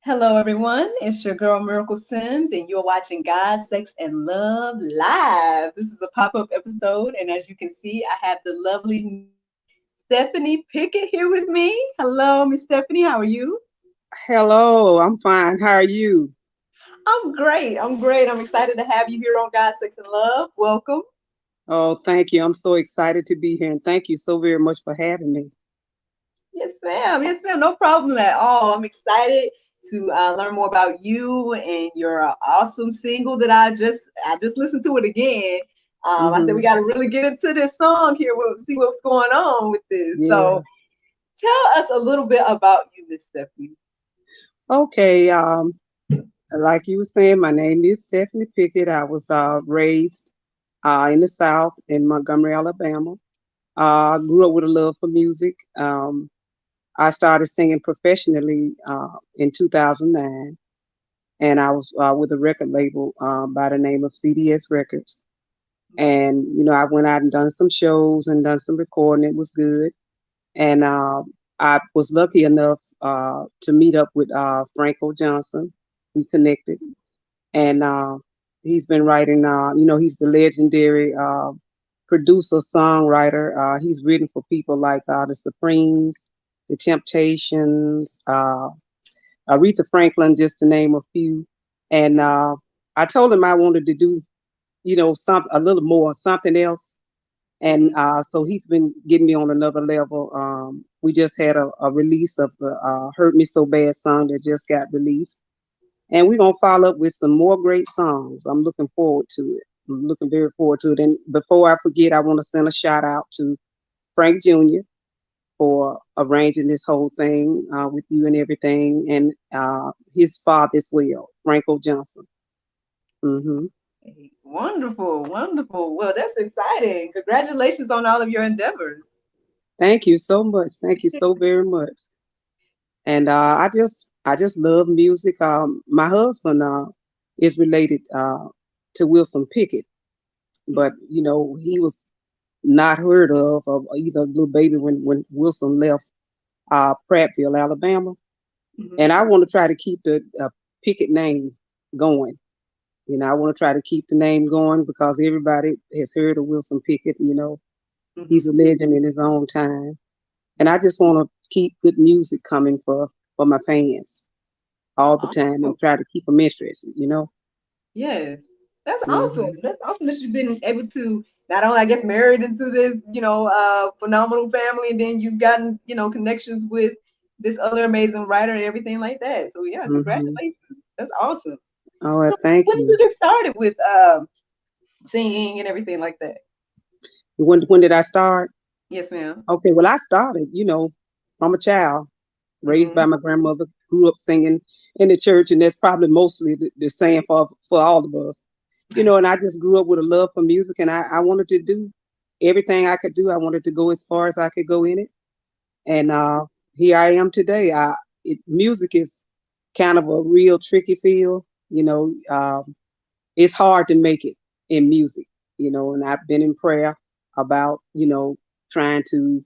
Hello, everyone. It's your girl Miracle Sims, and you're watching God, Sex, and Love live. This is a pop up episode, and as you can see, I have the lovely Miss Stephanie Pickett here with me. Hello, Miss Stephanie. How are you? Hello, I'm fine. How are you? I'm great. I'm great. I'm excited to have you here on God, Sex, and Love. Welcome. Oh, thank you. I'm so excited to be here, and thank you so very much for having me. Yes, ma'am. Yes, ma'am. No problem at all. I'm excited to learn more about you and your awesome single that I just listened to it again. I said we Hmm. got to really get into this song here. We'll see what's going on with this. So Yeah. tell us a little bit about you, Miss Stephanie. Okay. Like you were saying, my name is Stephanie Pickett. I was raised in the South in Montgomery, Alabama. Grew up with a love for music. I started singing professionally in 2009, and I was with a record label by the name of CDS Records. And I went out and done some shows and done some recording. It was good. And I was lucky enough to meet up with Franco Johnson. We connected, and he's been writing. He's the legendary producer, songwriter. He's written for people like the Supremes, the Temptations, Aretha Franklin, just to name a few. And I told him I wanted to do, some a little more, something else, and Mhm. so he's been getting me on another level. We just had a release of the "Hurt Me So Bad" song that just got released, and we're gonna follow up with some more great songs. I'm looking forward to it. I'm looking very forward to it. And before I forget, I want to send a shout out to Frank Jr. for arranging this whole thing with you and everything, and his father as well, Franco Johnson. Hmm. Hey, wonderful, wonderful. Well, that's exciting. Congratulations on all of your endeavors. Thank you so much. Thank you so very much. And I just love music. My husband is related to Wilson Pickett, but he was not heard of either little baby when Wilson left Prattville, Alabama. Mhm. And I want to try to keep the Pickett name going. I want to try to keep the name going because everybody has heard of Wilson Pickett. He's Mhm. a legend in his own time, and I just want to keep good music coming for my fans all the time and Awesome. try to keep them interested. Yes, that's awesome. Hmm. That's awesome that you've been able to not only, I guess, married into this, phenomenal family, and then you've gotten, connections with this other amazing writer and everything like that. So yeah, Hmm. congratulations. That's awesome. Oh, well, So thank when did you you. get started with singing and everything like that? When did I start? Yes, ma'am. Okay, well, I started, from a child raised Mm-hmm. by my grandmother, grew up singing in the church, and that's probably mostly the same for all of us. And I just grew up with a love for music, and I wanted to do everything I could do. I wanted to go as far as I could go in it, and here I am today. Music is kind of a real tricky field. It's hard to make it in music. And I've been in prayer about trying to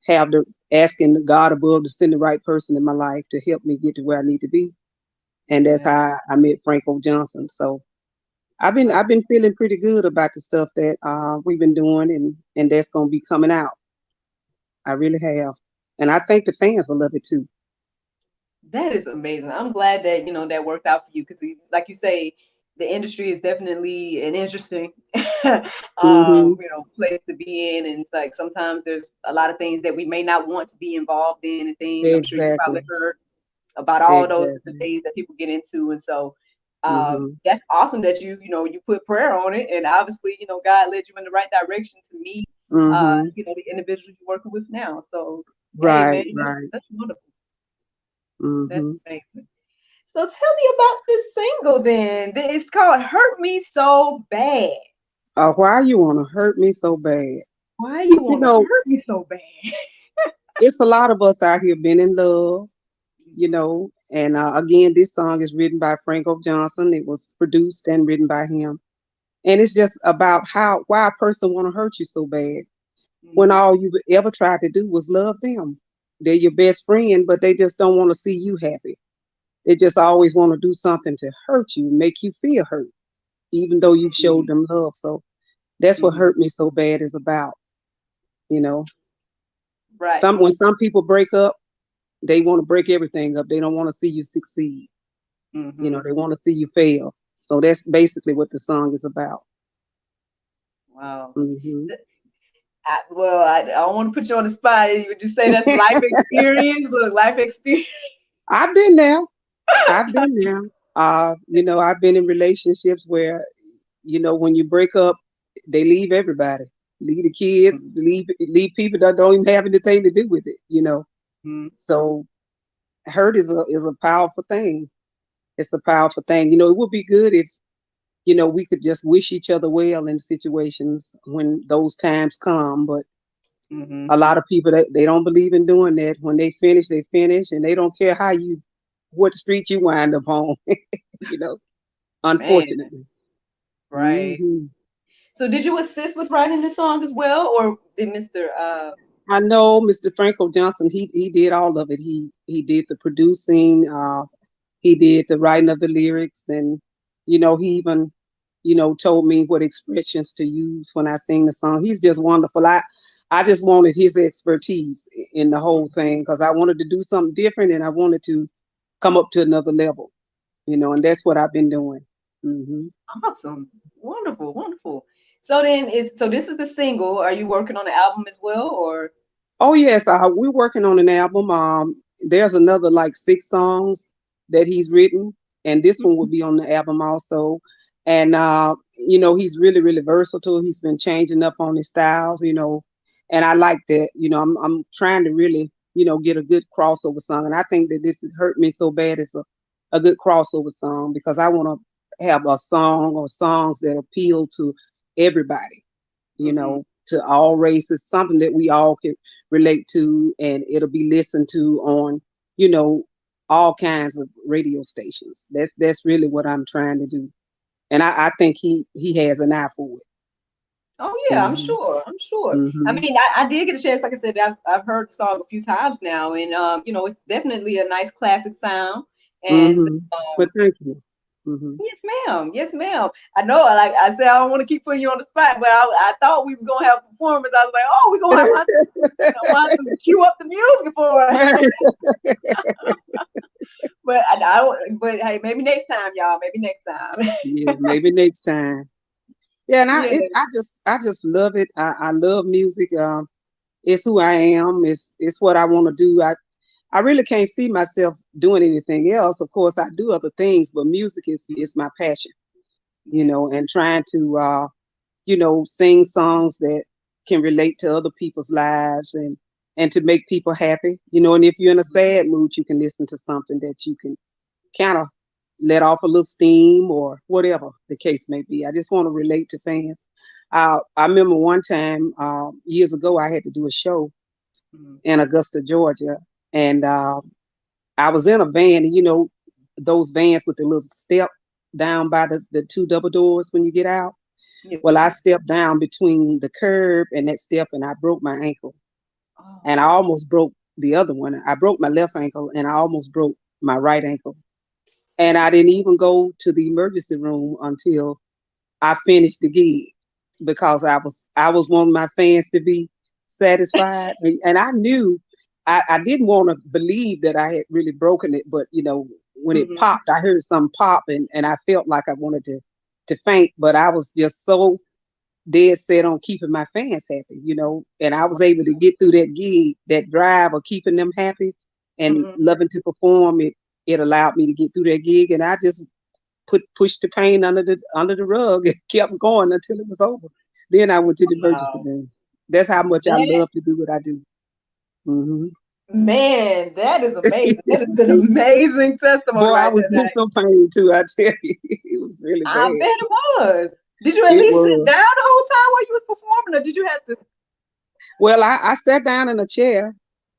have the asking the God above to send the right person in my life to help me get to where I need to be. And that's Yeah. how I met Franco Johnson. So I've been Wow. I've been feeling pretty good about the stuff that we've been doing, and that's gonna be coming out. I really have. And I think the fans will love it too. That is amazing. I'm glad that that worked out for you because, like you say, the industry is definitely an interesting, Hmm. place to be in, and it's like sometimes there's a lot of things that we may not want to be involved in, and things I'm sure you probably Exactly. heard about all those different Exactly. things that people get into, and so Hmm. that's awesome that you put prayer on it, and obviously God led you in the right direction to meet Hmm. the individuals you're working with now. So hey, man, Right, right. that's wonderful. That's Hmm. amazing. So tell me about this single then. It's called Hurt Me So Bad. Why you want to hurt me so bad? Why you You want to know, hurt me so bad? it's a lot of us out here been in love, and again, this song is written by Franco Johnson. It was produced and written by him. And it's just about why a person want to hurt you so bad when Mhm. all you ever tried to do was love them. They're your best friend, but they just don't want to see you happy. They just always want to do something to hurt you, make you feel hurt, even though you've showed Mhm. them love. So that's what Mhm. hurt me so bad is about, you know. Right. Some when some people break up, they want to break everything up. They don't want to see you succeed. You know, Mhm. they want to see you fail. So that's basically what the song is about. Wow. Hmm. I don't want to put you on the spot. Would you say that's life experience? Look, life experience. I've been there. I've been there. I've been in relationships where, when you break up, they leave everybody, leave the kids, leave people that don't even have anything to do with it. Mhm. So hurt is a powerful thing. It's a powerful thing. It would be good if, we could just wish each other well in situations when those times come. But Mhm. a lot of people they don't believe in doing that. When they finish, and they don't care what street you wind up on. you know, Man, Unfortunately. right. Hmm. So did you assist with writing the song as well, or did Mr. I know Mr. Franco Johnson. He did all of it. He did the producing. He did the writing of the lyrics, and he even told me what expressions to use when I sing the song. He's just wonderful. I just wanted his expertise in the whole thing because I wanted to do something different, and I wanted to come up to another level. And that's what I've been doing. Hmm. Awesome, wonderful, wonderful. So this is the single. Are you working on the album as well, or? Oh yes, we're working on an album. There's another like 6 songs that he's written, and this one will be on the album also. And he's really, really versatile. He's been changing up on his styles, and I like that. I'm trying to really, get a good crossover song, and I think that this has hurt me so bad. It's a good crossover song because I want to have a song or songs that appeal to everybody, Mm-hmm, to all races, something that we all can relate to, and it'll be listened to on, you know, all kinds of radio stations. That's really what I'm trying to do, and I think he has an eye for it. oh yeah, I'm Hmm. sure. I'm sure. I Hmm. mean, I did get a chance. Like I said, I've heard the song a few times now, and it's definitely a nice classic sound. And Hmm. But thank you. Hmm. yes, ma'am. Yes, ma'am. I know. Like I said, I don't want to keep putting you on the spot, but I thought we was gonna have a performance. I was like, oh, we're gonna have I want to cue up the music for it. But I don't. But hey, maybe next time, y'all. Maybe next time. Yeah, maybe next time. Yeah, and Yeah. I just love it. I love music. It's who I am. It's what I want to do. I really can't see myself doing anything else. Of course, I do other things, but music is my passion, Yeah. and trying to sing songs that can relate to other people's lives and to make people happy. And if you're in a sad mood, you can listen to something that you can kind of let off a little steam or whatever the case may be. I just want to relate to fans. I remember one time years ago, I had to do a show Mhm. in Augusta, Georgia, and I was in a van, and those vans with the little step down by the two double doors when you get out. Yes, Well, I ma'am. stepped down between the curb and that step, and I broke my ankle, and I Oh. almost broke the other one. I broke my left ankle, and I almost broke my right ankle, and I didn't even go to the emergency room until I finished the gig because I was wanting my fans to be satisfied, and I knew I didn't want to believe that I had really broken it, but when it Hmm. popped, I heard something pop, and I felt like I wanted to faint, but I was just so dead set on keeping my fans happy, and I was able to get through that gig, that drive of keeping them happy and Hmm. loving to perform. It allowed me to get through that gig, and I just pushed the pain under the rug and kept going until it was over. Then I went to the emergency Wow. room. That's how much I That love to do what I do. Hmm. man, that is amazing. That is an amazing testimony Boy, I right there. was in some pain too. I tell you, it was really I bet bad. it was. Did you at It least sit was. down the whole time while you was performing, or did you have to? Well, I sat down in a chair,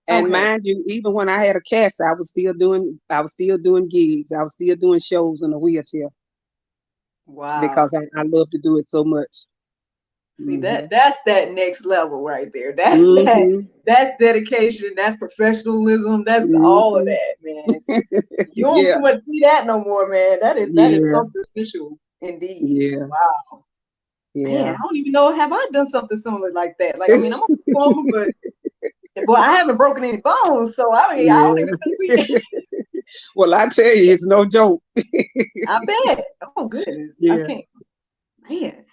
and Okay. mind you, even when I had a cast, I was still doing gigs. I was still doing shows in a wheelchair Wow. because I love to do it so much. See Hmm. that's that next level right there. That's Hmm. that's dedication. That's professionalism. That's all of Hmm. that, man. You don't Yeah, too much see that no more, man. That is yeah, something official indeed. yeah, Wow. Man, yeah. I don't even know, have I done something similar like that? Like, I mean, I'm a performer, but boy, I haven't broken any bones, so I don't even Yeah. think we. Well, I tell you, it's no joke. I bet. Oh goodness, I Yeah. can't. Man.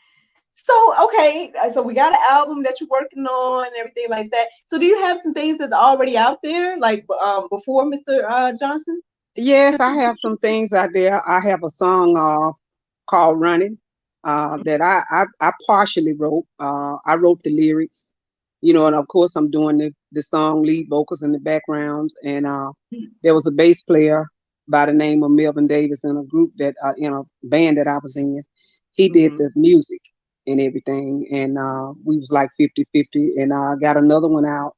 So okay, so we got an album that you're working on and everything like that. So do you have some things that's already out there, like before Mr. Johnson? Yes, I have some things out there. I have a song called Running that I partially wrote. I wrote the lyrics, and of course I'm doing the song lead vocals in the backgrounds. And there was a bass player by the name of Melvin Davis in a group that in a band that I was in. He did Mm-hmm. the music and everything, and we was like 50-50. And I got another one out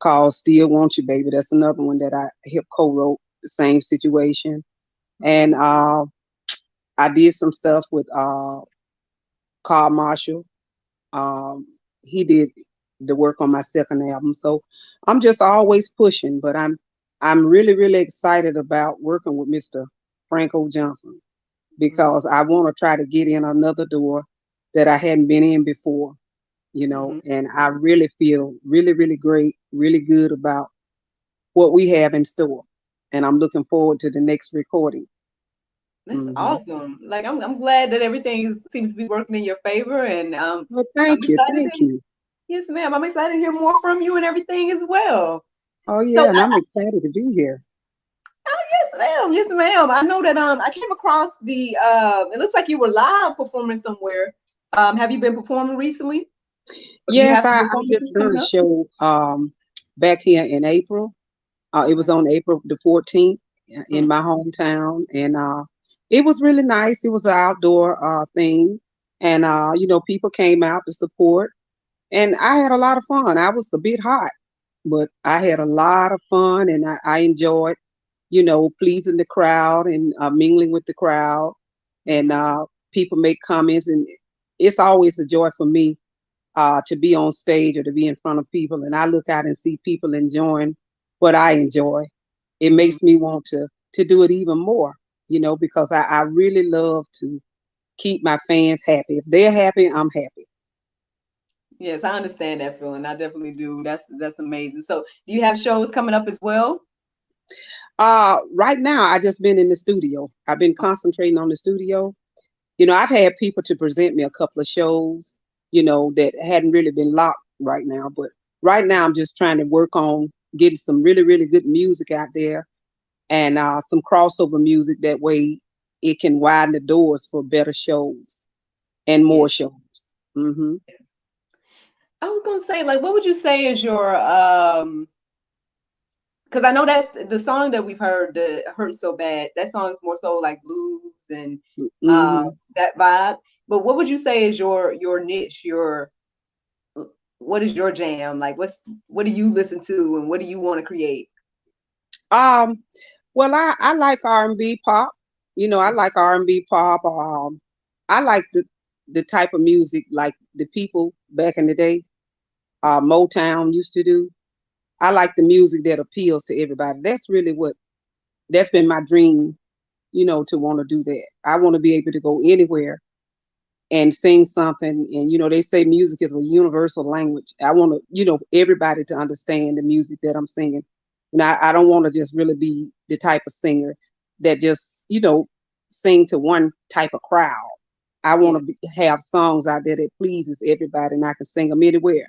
called Still Want You Baby. That's another one that I helped co-wrote the same situation. And I did some stuff with Carl Marshall. Um, he did the work on my second album. So I'm just always pushing, but I'm really, really excited about working with Mr. Franco Johnson because I want to try to get in another door that I hadn't been in before, Mm-hmm. and I really feel really, really great, really good about what we have in store. And I'm looking forward to the next recording. That's Hmm. awesome. Like I'm glad that seems to be working in your favor, and Well, I'm thank you. excited Thank to. you. Yes, ma'am. I'm excited to hear more from you and everything as well. Oh, So yeah. And I'm excited to be here. yes, ma'am. Yes, ma'am. I know that I came across the it looks like you were live performing somewhere. Have you been performing recently? Or do you Yes, have some I just performances done coming a up? show back here in April. It was Okay. on April the 14th in Mm, my hometown. And it was really nice. It was an outdoor thing. And, people came out to support. And I had a lot of fun. I was a bit hot, but I had a lot of fun and I enjoyed, pleasing the crowd and mingling with the crowd. And mhm, people make comments. And it's always a joy for me to be on stage or to be in front of people, and I look out and see people enjoying what I enjoy. It mhm. makes me want to do it even more, because I really love to keep my fans happy. If they're happy, I'm happy. Yes, I understand that feeling. I definitely do. That's amazing. So, do you have shows coming up as well? Right now, I just been in the studio. I've been concentrating on the studio. I've had people to present me a couple of shows, that hadn't really been locked right now. But right now, I'm just trying to work on getting some really, really good music out there and some crossover music. That way, it can widen the doors for better shows and Yeah. more shows. Hmm. I was gonna say, like, what would you say is your because I know that's the song that we've heard, the Hurt So Bad. That song is more so like blues and uh Hmm. that vibe. But what would you say is your niche, your what is your jam? Like what do you listen to and what do you want to create? Um, well, I like R&B pop. I like R&B pop. I like the type of music like the people back in the day, Motown used to do. I like the music that appeals to everybody. That's been my dream, to want to do that. I want to be able to go anywhere and sing something. And, they say music is a universal language. I want to, everybody to understand the music that I'm singing. And I don't want to just really be the type of singer that just, sing to one type of crowd. I want Yeah. to have songs out there that pleases everybody and I can sing them anywhere,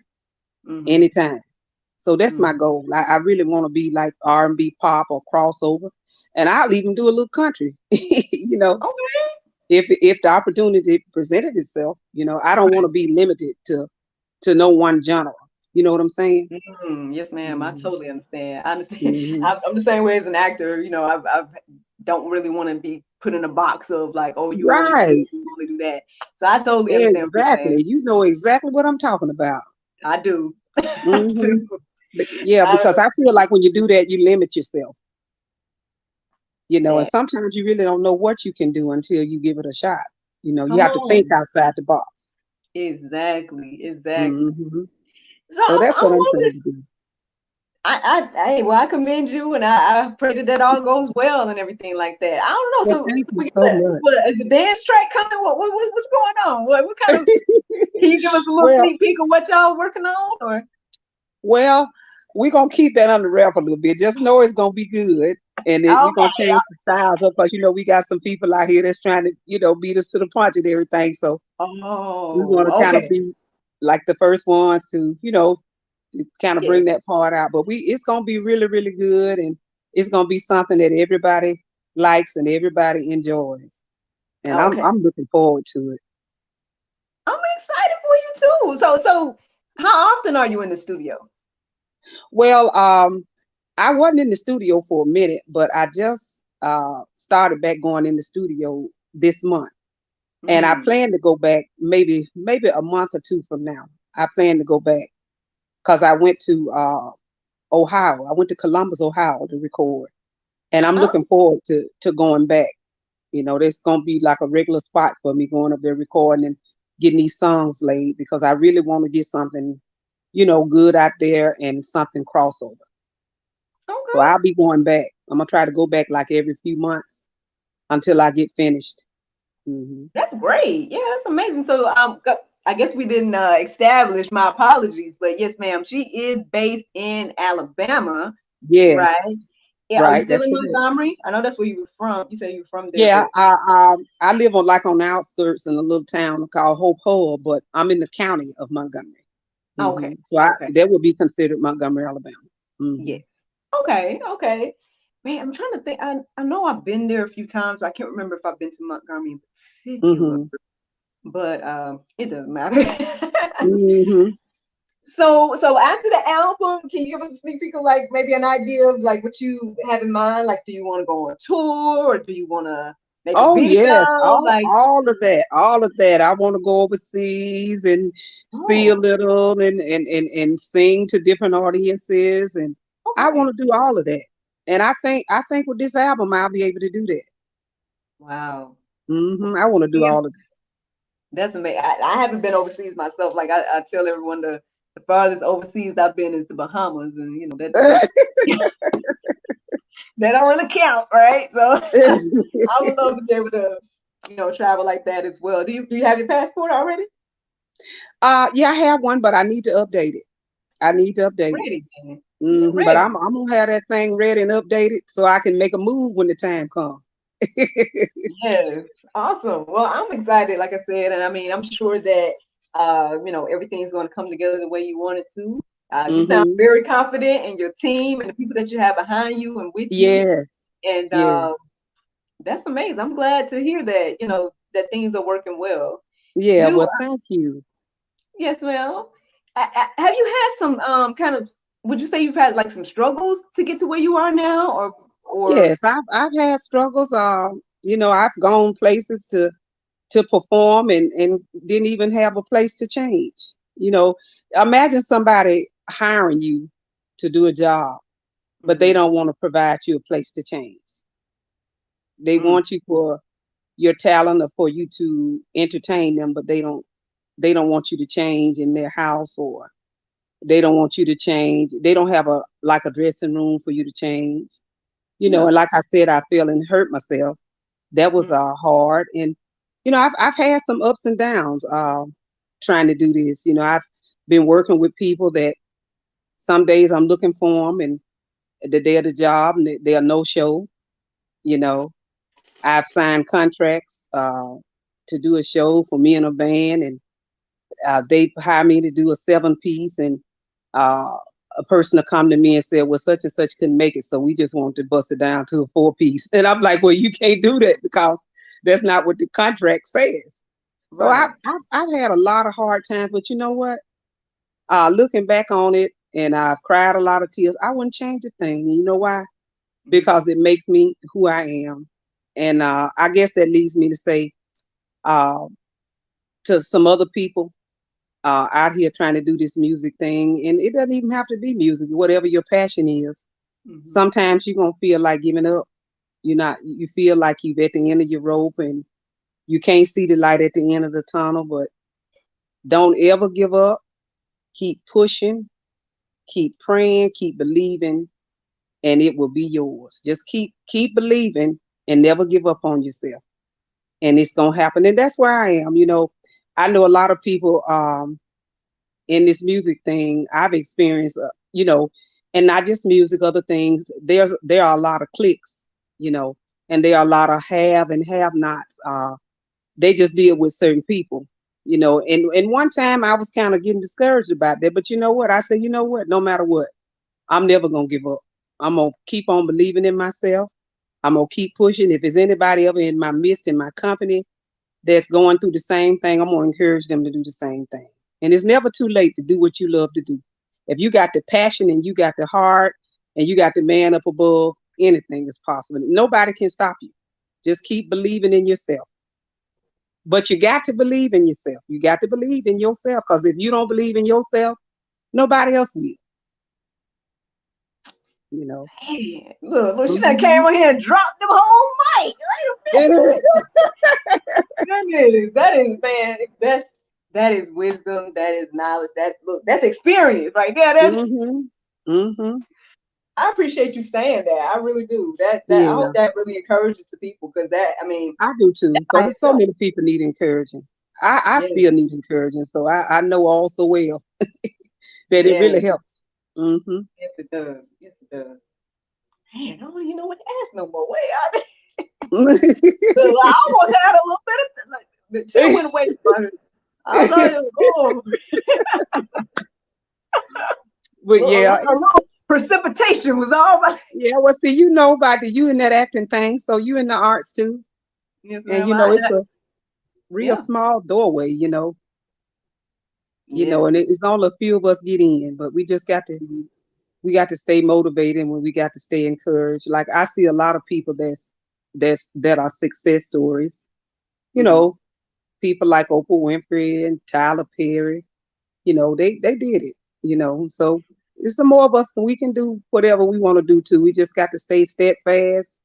Mm-hmm. anytime. So that's my Mm-hmm. goal. I really want to be like R&B pop or crossover. And I'll even do a little country, Okay. if the opportunity presented itself. I don't want to be limited to no one genre. You know what I'm saying? Yes, ma'am. I Hmm. totally understand. I understand. Hmm. I'm the same way as an actor. I don't really want to be put in a box of like, oh, you only do this, Right. you only do that. So I totally understand what you're saying. Exactly. You know exactly what I'm talking about. I do. I do. Hmm. Yeah, I because I feel like when you do that, you limit yourself. And that. sometimes you really don't know what you can do until you give it a shot. You Come have to think on. outside the box. Exactly. Exactly. Hmm. So So I'm that's I'm what I'm wondering. trying to do. Well, I commend you, and I pray that that all goes well and everything like that. I don't know. Well, So thank you we so much. what is the dance track coming? What's going on? What kind of? Can you give us a little Well, sneak peek of what y'all working on? Or well, we're gonna keep that under wrap a little bit. Just know it's gonna be good, and we're gonna okay. change the styles up because we got some people out here that's trying to beat us to the punch and everything. So we want to Oh, kind of okay. be like the first ones to to kind of Yeah. bring that part out. But it's gonna be really really good, and it's gonna be something that everybody likes and everybody enjoys. And Okay. I'm looking forward to it. I'm excited for you too. So how often are you in the studio? Well, I wasn't in the studio for a minute, but I just started back going in the studio this month, and I Mm-hmm. plan to go back maybe a month or two from now. I plan to go back because I went to Ohio. I went to Columbus, Ohio to record, and I'm Oh, looking forward to going back. There's gonna be like a regular spot for me going up there recording and getting these songs laid because I really want to get something good out there and something crossover. So okay. I'll be going back. I'm gonna try to go back like every few months until I get finished. Hmm. That's great. Yeah, that's amazing. So, I guess we didn't establish. My apologies, but yes, ma'am. She is based in Alabama, Yes, right? Yeah. Are you right. still That's in correct. Montgomery? I know that's where you were from. You said you were from there, Yeah, but I live on the outskirts in a little town called Hope Hull, but I'm in the county of Montgomery. okay, So okay, that would be considered Montgomery, Alabama. yeah, Hmm. okay, okay. Man, I'm trying to think. I know I've been there a few times, but I can't remember if I've been to Montgomery in particular. Hmm. But it doesn't matter. Hmm. So after the album, can you give us a sneak peek of like maybe an idea of like what you have in mind? Like, do you want to go on tour or do you want to make a Oh video? yes, Like, all of that. I want to go overseas and see a oh, little and sing to different audiences, and I okay. want to do all of that. And I think with this album I'll be able to do that. Wow. I want to do Yeah, all of that's amazing. I haven't been overseas myself. Like I tell everyone the farthest overseas I've been is the Bahamas, and you know that. that don't really count, right? So I would love to be able to, travel like that as well. Do you have your passport already? Yeah, I have one, but I need to update it. I need to update it. Ready, man. You're But ready. I'm gonna have that thing ready and updated so I can make a move when the time comes. Yes, awesome. Well, I'm excited, like I said, and I mean, I'm sure that everything's going to come together the way you want it to. You sound Hmm. very confident in your team and the people that you have behind you and with you, Yes, and yes, that's amazing. I'm glad to hear that. That things are working well. yeah. Do Well, thank you. Yes, ma'am. Have you had some kind of? Would you say you've had like some struggles to get to where you are now, or? Yes, I've had struggles. I've gone places to perform and didn't even have a place to change. You know, Imagine somebody hiring you to do a job, but they Mhm. don't want to provide you a place to change. They Mm. want you for your talent or for you to entertain them, but they don't want you to change in their house, or they don't want you to change. They don't have a dressing room for you to change. Yeah. And like I said, I feel and hurt myself. That was Mm. hard, and I've had some ups and downs trying to do this. I've been working with people that some days I'm looking for them, and the day of the job, and they are no show. You know, I've signed contracts to do a show for me and a band, and they hire me to do a 7 piece, and uh, a person to come to me and say, "Well, such and such couldn't make it, so we just want to bust it down to a 4 piece." And I'm like, "Well, you can't do that because that's not what the contract says." So Right. I've had a lot of hard times, but you know what? Looking back on it, and I've cried a lot of tears. I wouldn't change a thing. You know why? Mhm. Because it makes me who I am, and I guess that leads me to say uh, to some other people out here trying to do this music thing, and it doesn't even have to be music. Whatever your passion is, Mhm. sometimes you're gonna feel like giving up. You feel like you've at the end of your rope, and you can't see the light at the end of the tunnel. But don't ever give up. Keep pushing. Keep praying, keep believing, and it will be yours. Just keep believing and never give up on yourself. And it's gonna happen. And that's where I am. I know a lot of people in this music thing. I've experienced, and not just music, other things. There are a lot of cliques, you know, and there are a lot of have and have nots. They just deal with certain people, And one time I was kind of getting discouraged about that, but you know what? I said, you know what? No matter what, I'm never gonna give up. I'm gonna keep on believing in myself. I'm gonna keep pushing. If there's anybody ever in my midst, in my company, that's going through the same thing, I'm gonna encourage them to do the same thing. And it's never too late to do what you love to do. If you got the passion and you got the heart and you got the man up above, anything is possible. Nobody can stop you. Just keep believing in yourself. But you got to believe in yourself. You got to believe in yourself, because if you don't believe in yourself, nobody else will. You know. Man, look, she done came Mhm. on here and dropped them whole mic. It is. Goodness, that is, man, that is wisdom, that is knowledge, that's experience right there. Mhm. Mhm. I appreciate you saying that. I really do. That I Yeah. hope that really encourages the people, because that, I mean, I do too, by because so itself. many people need encouraging. I Yes, still need encouraging, so I know all so well that it really yes, helps. Hmm. yes, it does. Yes, it does. Man, I don't even know what to ask no more. Wait, I almost had a little bit of like the chill went away from her. I thought it was oh, But yeah, a little precipitation was all right. yeah. Well, see, you know about you in that acting thing, so you in the arts too, Yes, and ma'am. it's a real Yeah. small doorway, Yes. and it's only a few of us get in, but we got to stay motivated, and we got to stay encouraged. Like I see a lot of people that are success stories, you Mm-hmm. know, people like Oprah Winfrey and Tyler Perry, they did it, So it's some more of us, and we can do whatever we want to do too. We just got to stay steadfast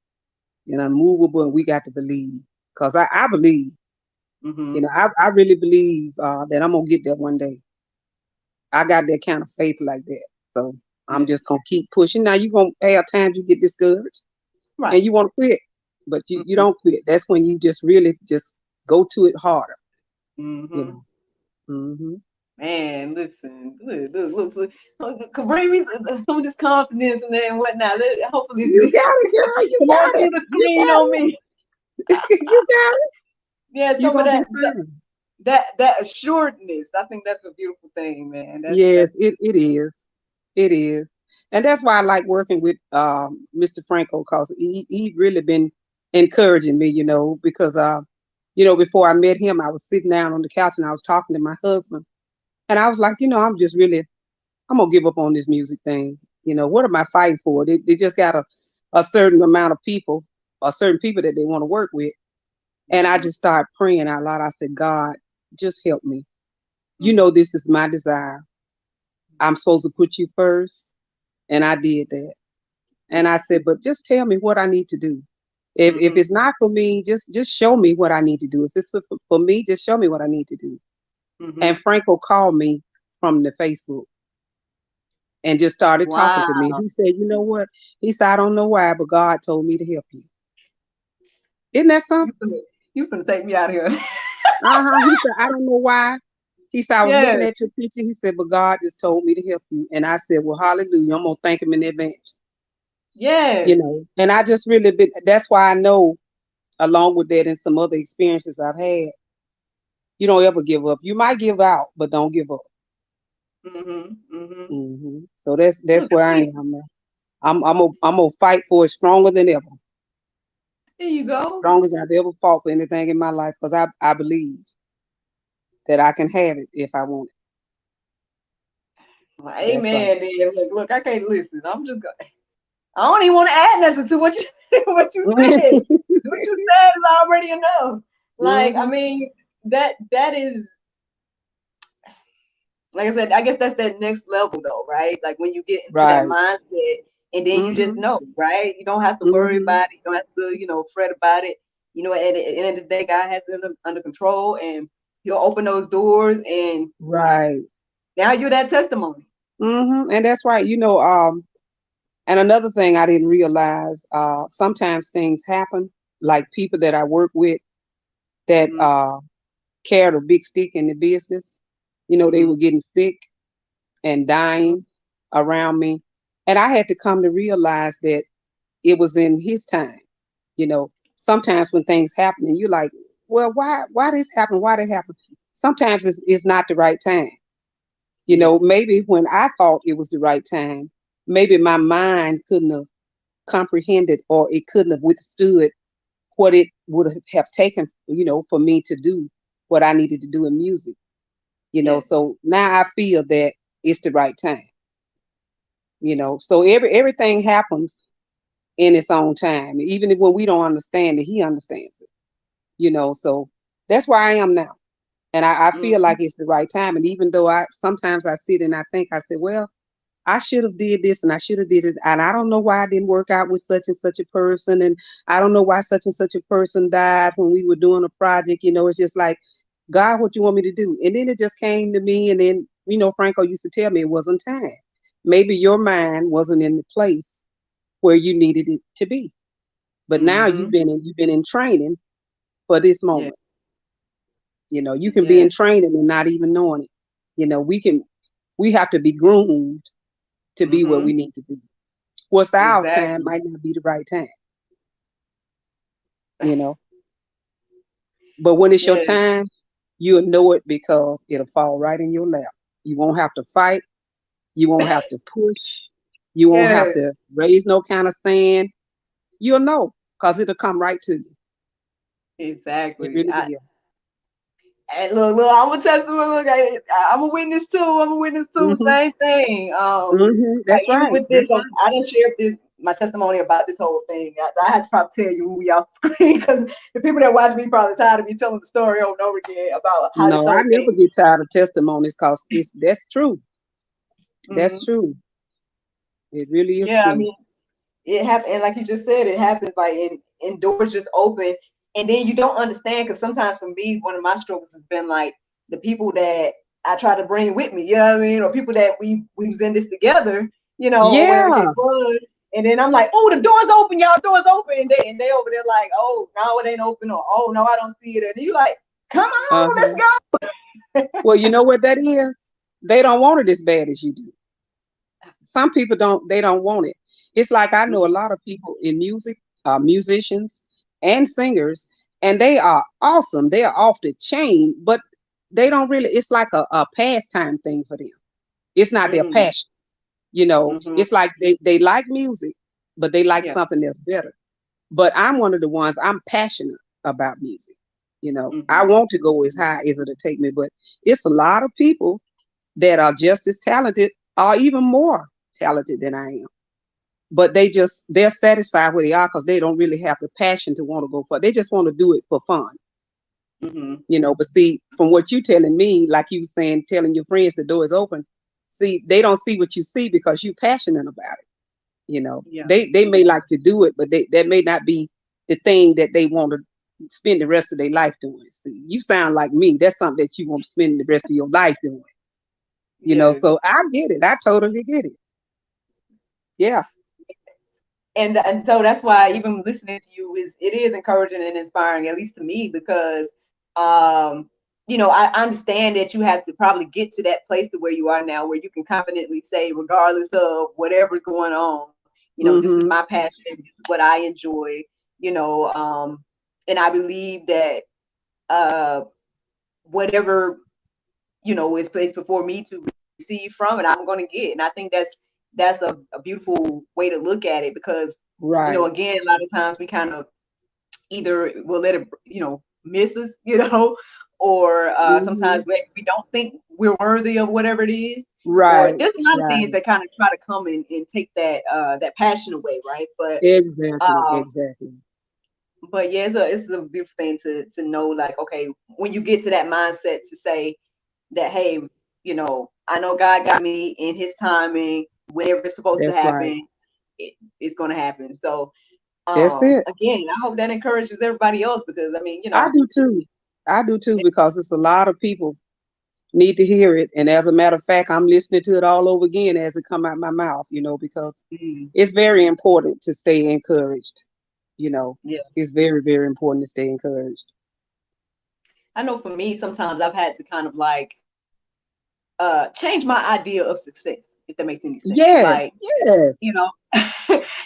and unmovable, and we got to believe. Because I believe, Mm-hmm. I really believe that I'm gonna get there one day. I got that kind of faith like that. So I'm Yes. just gonna keep pushing. Now you're gonna have times you get discouraged Right. and you want to quit. But you Mm-hmm. don't quit. That's when you just really just go to it harder, you Mm-hmm. know. Hmm. Man, listen, could bring me some of this confidence and then whatnot. Hopefully, You got it, girl. You come on got through it. the You screen got on me. it. You got it. Yeah, You're some of gonna that, be fine. that assuredness. I think that's a beautiful thing, man. That's Yes, it is. It is. And that's why I like working with Mr. Franco, because he really been encouraging me, because before I met him, I was sitting down on the couch and I was talking to my husband. And I was like, I'm gonna give up on this music thing. What am I fighting for? They just got a certain amount of people, or certain people that they want to work with. And I mm-hmm. just started praying out loud. I said, God, just help me. Mm-hmm. This is my desire. I'm supposed to put you first. And I did that. And I said, but just tell me what I need to do. If Mm-hmm. it's not for me, just show me what I need to do. If it's for me, just show me what I need to do. Mm-hmm. And Franco called me from the Facebook and just started talking to me. Wow. He said, you know what? He said, I don't know why, but God told me to help you. Isn't that You something? finna, you finna take me out of here. Uh-huh. He said, I don't know why. He said, I was looking Yes. at your picture. He said, but God just told me to help you. And I said, well, hallelujah. I'm going to thank him in advance. Yes. And I just really been, that's why I know, along with that and some other experiences I've had, you don't ever give up. You might give out, but don't give up. Mm-hmm. Mm-hmm. So that's Look at where I me. am now. I'm gonna fight for it stronger than ever, There you go. strong as I've ever fought for anything in my life, because I believe that I can have it if I want Well, it. That's right. amen. Then look, I can't listen. I'm just gonna. I don't even want to add nothing to what you what you said. What you said is already enough. Like, I Hmm. mean, that is, like I said, I guess that's that next level though, right? Like when you get into that Right. mindset and then you just Hmm. know, right? You don't have to worry Hmm. about it. You don't have to, fret about it. At the end of the day, God has it under control, and He'll open those doors, and Right. now you're that testimony. And that's right. And another thing I didn't realize, sometimes things happen, like people that I work with that Mm-hmm. carried a big stick in the business. They Mm-hmm. were getting sick and dying around me. And I had to come to realize that it was in his time. Sometimes when things happen and you're like, well, why this happened? Why that happened? Sometimes it's not the right time. Yes. Maybe when I thought it was the right time, maybe my mind couldn't have comprehended, or it couldn't have withstood what it would have taken, for me to do what I needed to do in music. Yes. So now I feel that it's the right time. So everything happens in its own time. Even when we don't understand it, he understands it. So that's where I am now. And I feel Mm-hmm. like it's the right time. And even though I sometimes I sit and I think, I said, well, I should have did this and I should have did it. And I don't know why I didn't work out with such and such a person. And I don't know why such and such a person died when we were doing a project. It's just like, God, what you want me to do? And then it just came to me. And then, Franco used to tell me it wasn't time. Maybe your mind wasn't in the place where you needed it to be. But now Mm-hmm. you've been in training for this Yeah. moment. You can be in Yes. training and not even knowing it. We have to be groomed to be where Mm-hmm. we need to be. What's our time Exactly. might not be the right time, you know. But when it's your Yes. time, you'll know it because it'll fall right in your lap. You won't have to fight. You won't have to push. You won't have Yes. to raise no kind of sand. You'll know because it'll come right to you. It Exactly. really will. And look, I'm a testament. Look, I'm a witness too. I'm a witness too. Hmm. Same thing. Like That's even right. with this, That's right. I didn't share this my testimony about this whole thing. I had to probably tell you when we off the screen because the people that watch me probably tired of me telling the story over and over again about how this No, I whole thing. never get tired of testimonies because that's true. That's Mhm. true. It really is Yeah, I true. mean, it happened, and like you just said, it happens like in doors just open, and then you don't understand because sometimes for me, one of my struggles has been like the people that I try to bring with me, you know what I mean, or people that we was in this together, or whatever the case Yeah. was. And then I'm like, oh, the door's open, y'all, door's open. And they over there like, oh, no, it ain't open, or oh, no, I don't see it. And you like, come on, let's Uh-huh. go. Well, you know what that is? They don't want it as bad as you do. Some people they don't want it. It's like I know a lot of people in music, musicians and singers, and they are awesome. They are off the chain, but they don't really, it's like a pastime thing for them. It's not their Mm-hmm. passion. Mm-hmm. It's like they like music, but they like Yeah. something that's better. But I'm one of the ones, I'm passionate about music. I Mm-hmm. want to go as high as it'll take me, but it's a lot of people that are just as talented or even more talented than I am. But they're satisfied where they are because they don't really have the passion to want to go for it. They just want to do it for fun. Mm-hmm. But see, from what you telling me, like you saying, telling your friends the door is open, see, they don't see what you see because you're passionate about it. Yeah. They may like to do it, but that may not be the thing that they want to spend the rest of their life doing. See, you sound like me. That's something that you want to spend the rest of your life doing. Yes. So I get it. I totally get it. Yeah. And so that's why even listening to you is encouraging and inspiring, at least to me, because um I understand that you have to probably get to that place to where you are now, where you can confidently say, regardless of whatever's going on, this is my Mm-hmm. passion, this is what I enjoy, you know um and I believe that uh whatever is placed before me to receive from it, I'm going to get. And I think that's a beautiful way to look at it, because Right. again, a lot of times we kind of either will let it miss us, or Mm-hmm. sometimes we don't think we're worthy of whatever it is, or Right. there's a lot of things Right. that kind of try to come and take that passion away, right? but Exactly. um Exactly. but yeah, it's a beautiful thing to know, like, okay, when you get to that mindset to say that, hey, I know God got me in his timing. Whenever it's supposed to That's right. happen, it's going to happen. So That's it. again, I hope that encourages everybody else, because I mean, I do too. I do too because it's a lot of people. need to hear it. And as a matter of fact, I'm listening to it all over again as it come out my mouth, because Mm, it's very important to stay encouraged. You know, yeah. it's very, very important to stay encouraged. I know for me, sometimes I've had to kind of like change my idea of success, if that makes any sense. Like, Yes, yes, you know,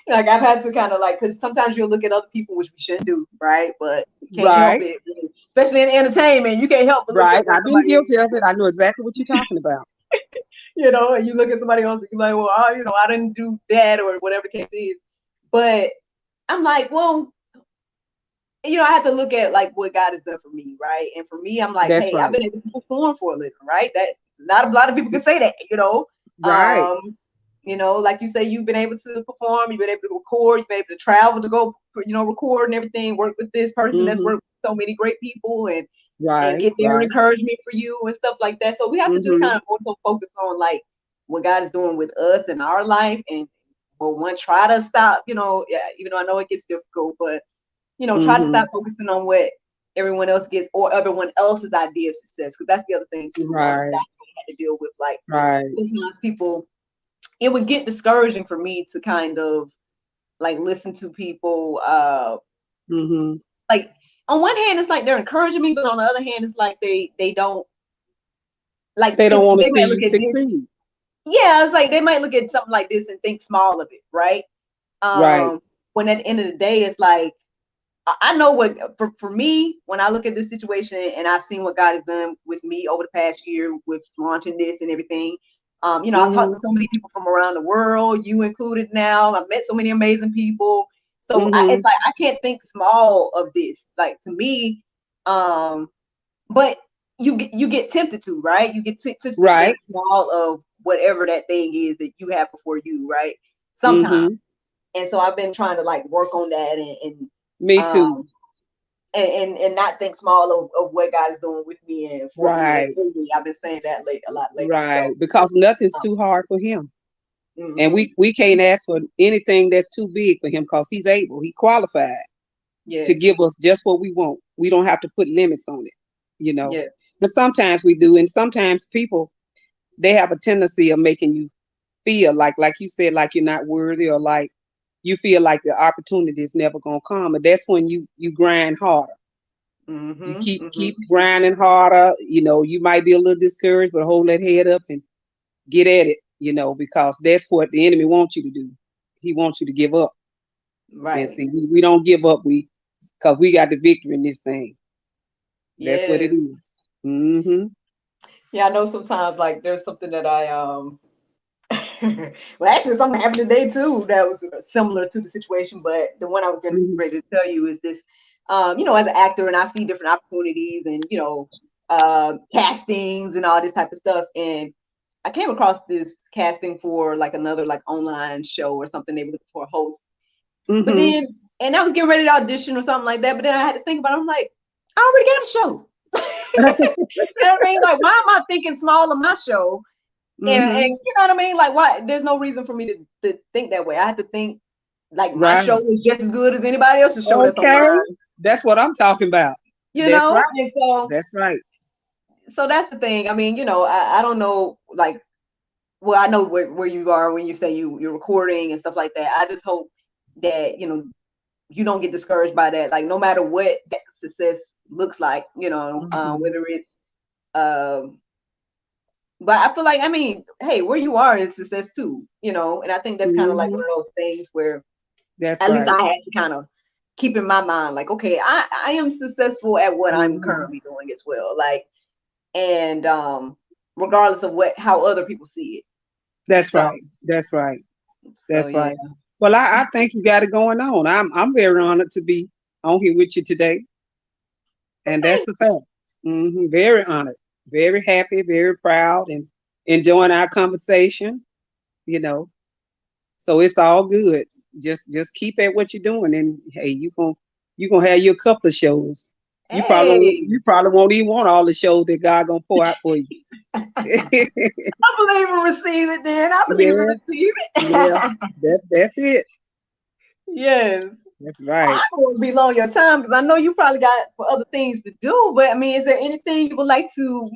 like I've had to kind of like, because sometimes you'll look at other people, which we shouldn't do, right? But you can't help right, it, especially in entertainment. You can't help but look right. at what I've been somebody, guilty of it. I know exactly what you're talking about. and you look at somebody else and you're like, well, I didn't do that or whatever the case is. But I'm like, well, I have to look at like what God has done for me, right? And for me, I'm like, That's hey, I've right. been able to perform for a living, right? That not a lot of people can say that. Right. Um, like you say, you've been able to perform, you've been able to record, you've been able to travel to go, record and everything, work with this person that's Mhm. worked with so many great people and Right. get their Right. encouragement for you and stuff like that. So we have to just kind Mhm. of also focus on like what God is doing with us in our life and well, one try to stop, yeah, even though I know it gets difficult, but try to stop Mhm. focusing on what everyone else gets or everyone else's idea of success. Because that's the other thing too. That Right. I had to deal with. Like Right. sometimes people, it would get discouraging for me to kind of like listen to people. Mhm. Like on one hand, it's like they're encouraging me, but on the other hand, it's like they don't like They don't if want to they see might you look at this. succeed. Yeah, it's like they might look at something like this and think small of it, right? Right. Um, when at the end of the day, it's like I know what for me when I look at this situation and I've seen what God has done with me over the past year with launching this and everything. I've talked to Mhm. so many people from around the world, you included. Now I've met so many amazing people, so it's Mhm. like I can't think small of this. Like to me, but you get tempted to, right? You get tempted to think Right. small of whatever that thing is that you have before you, right? Sometimes, Mhm. and so I've been trying to like work on that and Me too. um and not think small of what God is doing with me and for me and Right. in me. I've been saying that a lot lately. Right. So Because nothing's um, too hard for him. And mm-hmm. we can't ask for anything that's too big for him because he's able. He qualified to Yes, give us just what we want. We don't have to put limits on it, you know. yes, But sometimes we do, and sometimes people they have a tendency of making you feel like you said, like you're not worthy, or like you feel like the opportunity is never gonna come. And that's when you grind harder. You mm-hmm, keep mm-hmm. grinding harder. You might be a little discouraged, but hold that head up and get at it. Because that's what the enemy wants you to do. He wants you to give up. And Right. see, we don't give up. Because we got the victory in this thing. That's what it Yes. is. Mm-hmm. Yeah, I know sometimes like there's something that I well actually something happened today too that was similar to the situation, but the one I was going to Mm-hmm. ready to tell you is this as an actor and I see different opportunities and castings and all this type of stuff and I came across this casting for like another like online show or something. They were looking for a host. But Mm-hmm. then, and I was getting ready to audition or something like that. But then I had to think about it. I'm like, I already got a show. You know what I mean? Like, why am I thinking small of my show? And Mm-hmm. you know what I mean? Like, why? There's no reason for me to think that way. I have to think like my Right. show is just as good as anybody else's show that's Okay. online. That's what I'm talking about. You That's right. know? And so, That's right. so that's the thing. I mean, I don't know, like, well, I know where you are when you say you're recording and stuff like that. I just hope that you don't get discouraged by that. Like no matter what that success looks like, Mm-hmm. whether it's um but I feel like I mean, hey, where you are is success too, and I think that's kind of like Mm-hmm. one of those things where That's at least right. I had to kind of keep in my mind, like, okay, I am successful at what I'm Mm-hmm. currently doing as well. Like and regardless of what how other people see it. That's So right. That's right. so That's yeah. right. Well, I think you got it going on. I'm very honored to be on here with you today, and that's Thanks. the fact. Very honored, very happy, very proud, and enjoying our conversation. You know, so it's all good. Just keep at what you're doing, and hey, you gonna have your couple of shows. Hey, You probably won't even want all the shows that God gonna pour out for you. I believe in receive it then. I believe in Yeah, receive yeah. it. That's it. Yes. That's I right. don't want to be long your time because I know you probably got for other things to do. But I mean, is there anything you would like to,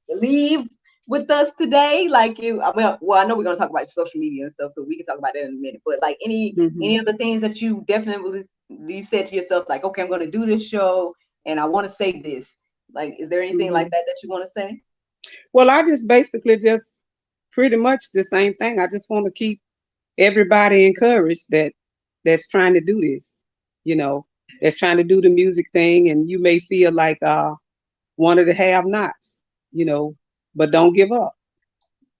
leave with us today? Like you, well, I know we're gonna talk about social media and stuff, so we can talk about that in a minute. But like Hmm. any other things that you definitely you said to yourself, like, okay, I'm gonna do this show and I want to say this. Like, is there anything like Hmm. that that you want to say? Well, I just basically just pretty much the same thing. I just want to keep everybody encouraged that's trying to do this, you know, that's trying to do the music thing, and you may feel like one of the have-nots, you know, but don't give up.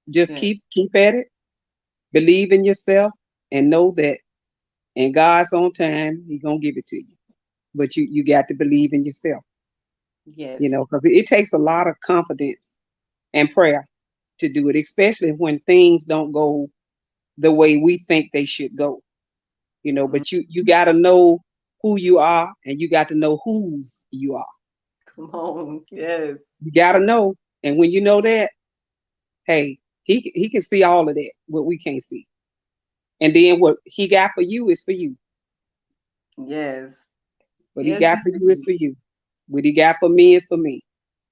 Just Yeah. keep at it. Believe in yourself, and know that in God's own time, He's gonna give it to you. But you got to believe in yourself, Yes. you know, because it takes a lot of confidence and prayer to do it, especially when things don't go the way we think they should go, you know. Mhm. But you got to know who you are, and you got to know whose you are. Come on. Yes. You got to know, and when you know that, hey, he can see all of that what we can't see, and then what he got for you is for you. Yes. What he Yes, got for you is indeed. for you. What he got for me is for me.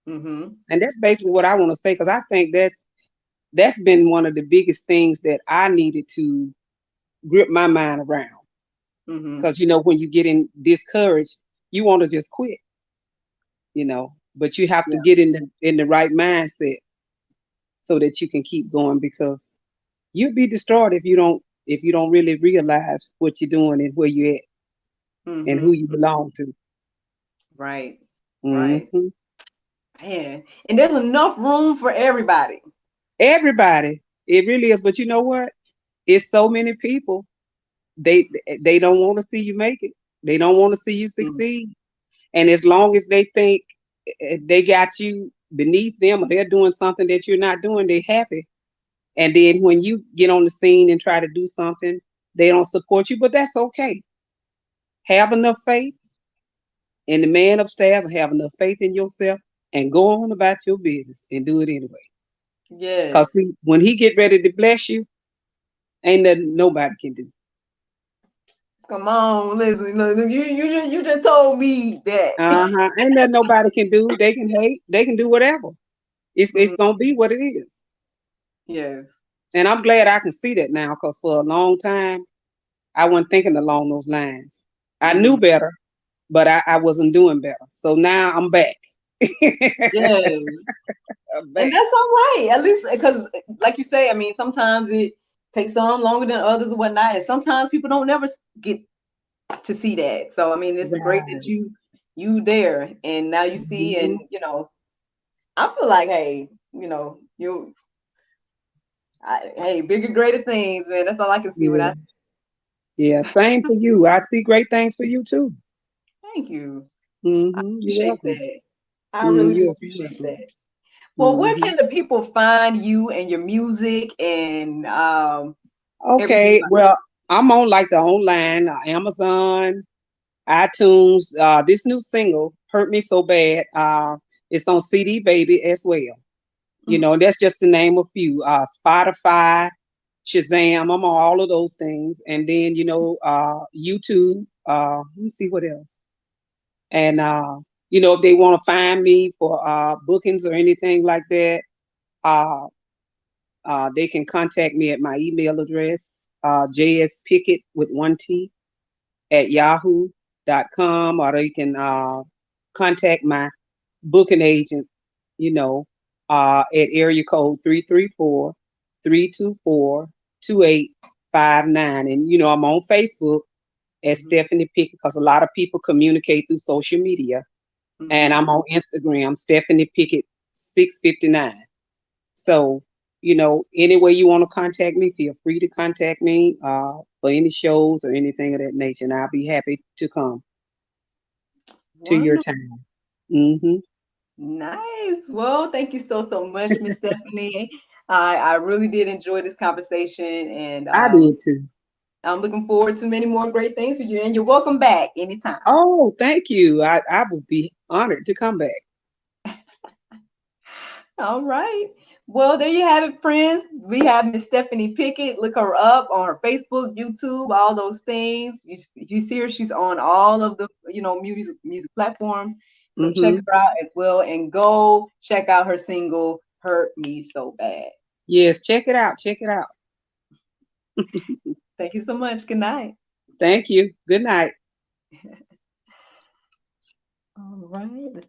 Mm-hmm. And that's basically what I want to say, because I think that's been one of the biggest things that I needed to grip my mind around. Mm-hmm. Because you know, when you get in discouraged, you want to just quit, you know. But you have to Yeah. get in the right mindset so that you can keep going, because you'll be destroyed if you don't really realize what you're doing and where you're at and Mm-hmm. who you belong to. Right. Right. Hmm. Man. And there's enough room for everybody. Everybody, it really is. But you know what? It's so many people. They don't want to see you make it. They don't want to see you Mm. succeed. And as long as they think they got you beneath them, or they're doing something that you're not doing, they happy. And then when you get on the scene and try to do something, they don't support you. But that's okay. Have enough faith in the man upstairs, and have enough faith in yourself, and go on about your business and do it anyway. Yes. Cause see, when he get ready to bless you, ain't nothing nobody can do. Come on, listen, listen. You just told me that. Uh-huh. Ain't nothing nobody can do. They can hate. They can do whatever. It's Mhm. gonna be what it is. Yes. And I'm glad I can see that now, because for a long time I wasn't thinking along those lines. I knew Hmm. better, but I wasn't doing better. So now I'm back. Yes. I'm And back. that's all right. At least because, like you say, I mean, sometimes it takes some longer than others and whatnot, and sometimes people don't never get to see that. So I mean, it's great that Right. you there, and now you see, Hmm. and I feel like, hey, hey, bigger, greater things, man. That's all I can see when Yeah. I Yeah. Same for you. I see great things for you too. thank you. I You're appreciate welcome. that. I really do You're appreciate welcome. that. Well, where Hmm. can the people find you and your music and everything Okay. about Well, I'm on like the online, Amazon, iTunes. This new single, "Hurt Me So Bad," it's on CD Baby as well. You it? know, and that's just to name a few. Spotify, Shazam, I'm on all of those things. And then, YouTube, let me see what else. And, if they want to find me for bookings or anything like that, uh, they can contact me at my email address, jspickett with one T at yahoo.com, or they can contact my booking agent, you know, at area code 334-324-2859. And, I'm on Facebook as Hmm. Stephanie Pickett, because a lot of people communicate through social media. And Hmm. I'm on Instagram, Stephanie Pickett 659. So, any way you want to contact me, feel free to contact me for any shows or anything of that nature. And I'll be happy to come to your Wonderful. time. Hmm. Nice. Well, thank you so much, Miss Stephanie. I really did enjoy this conversation, and I did too. I'm looking forward to many more great things for you. And you're welcome back anytime. Oh, thank you. I would be honored to come back. All right. Well, there you have it, friends. We have Miss Stephanie Pickett. Look her up on her Facebook, YouTube, all those things. You see her; she's on all of the music platforms. So check Hmm. her out as well, and go check out her single hurt me so bad. Yes, check it out. Check it out. Thank you so much. Good night. Thank you. Good night. All right. Let's